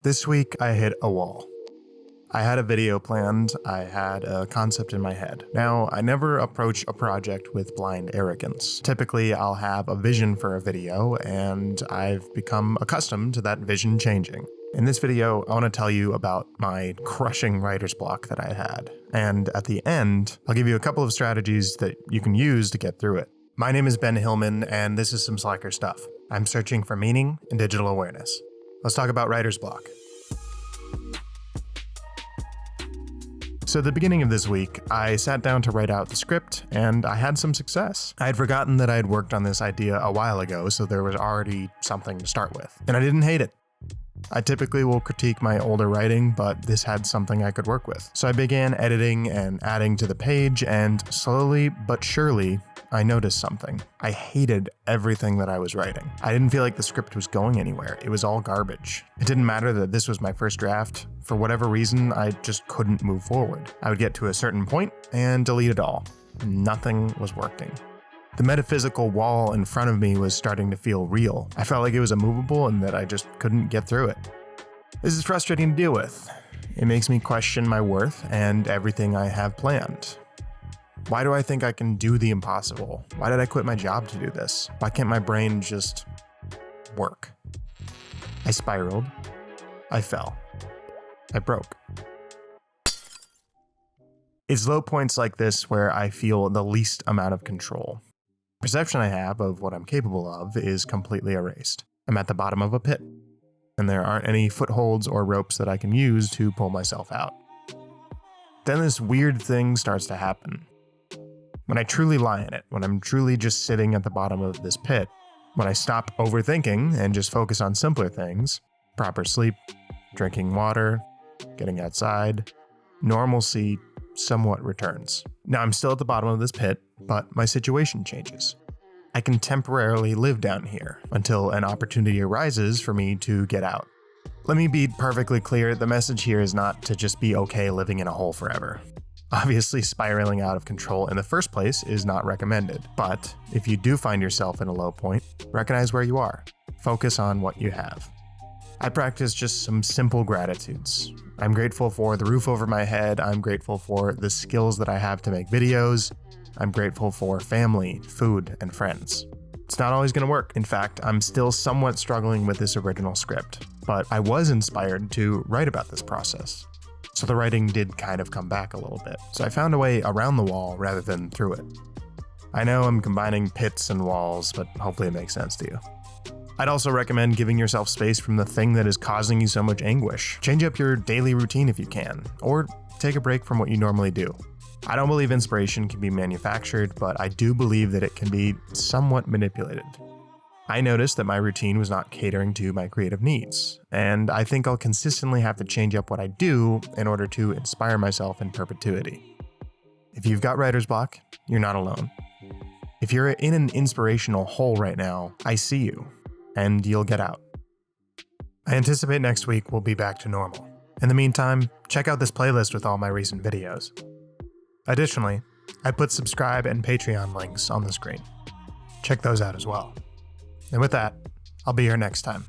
This week, I hit a wall. I had a video planned, I had a concept in my head. Now, I never approach a project with blind arrogance. Typically, I'll have a vision for a video, and I've become accustomed to that vision changing. In this video, I want to tell you about my crushing writer's block that I had. And at the end, I'll give you a couple of strategies that you can use to get through it. My name is Ben Hillman, and this is some Slacker stuff. I'm searching for meaning and digital awareness. Let's talk about writer's block. So at the beginning of this week, I sat down to write out the script, and I had some success. I had forgotten that I had worked on this idea a while ago, so there was already something to start with. And I didn't hate it. I typically will critique my older writing, but this had something I could work with. So I began editing and adding to the page, and slowly but surely, I noticed something. I hated everything that I was writing. I didn't feel like the script was going anywhere. It was all garbage. It didn't matter that this was my first draft. For whatever reason, I just couldn't move forward. I would get to a certain point and delete it all. Nothing was working. The metaphysical wall in front of me was starting to feel real. I felt like it was immovable and that I just couldn't get through it. This is frustrating to deal with. It makes me question my worth and everything I have planned. Why do I think I can do the impossible? Why did I quit my job to do this? Why can't my brain just work? I spiraled. I fell. I broke. It's low points like this where I feel the least amount of control. The perception I have of what I'm capable of is completely erased. I'm at the bottom of a pit, and there aren't any footholds or ropes that I can use to pull myself out. Then this weird thing starts to happen. When I truly lie in it, when I'm truly just sitting at the bottom of this pit, when I stop overthinking and just focus on simpler things, proper sleep, drinking water, getting outside, normalcy somewhat returns. Now I'm still at the bottom of this pit, but my situation changes. I can temporarily live down here until an opportunity arises for me to get out. Let me be perfectly clear, the message here is not to just be okay living in a hole forever. Obviously, spiraling out of control in the first place is not recommended, but if you do find yourself in a low point, recognize where you are. Focus on what you have. I practice just some simple gratitudes. I'm grateful for the roof over my head. I'm grateful for the skills that I have to make videos. I'm grateful for family, food, and friends. It's not always going to work. In fact, I'm still somewhat struggling with this original script, but I was inspired to write about this process. So the writing did kind of come back a little bit. So I found a way around the wall rather than through it. I know I'm combining pits and walls, but hopefully it makes sense to you. I'd also recommend giving yourself space from the thing that is causing you so much anguish. Change up your daily routine if you can, or take a break from what you normally do. I don't believe inspiration can be manufactured, but I do believe that it can be somewhat manipulated. I noticed that my routine was not catering to my creative needs, and I think I'll consistently have to change up what I do in order to inspire myself in perpetuity. If you've got writer's block, you're not alone. If you're in an inspirational hole right now, I see you, and you'll get out. I anticipate next week we'll be back to normal. In the meantime, check out this playlist with all my recent videos. Additionally, I put subscribe and Patreon links on the screen. Check those out as well. And with that, I'll be here next time.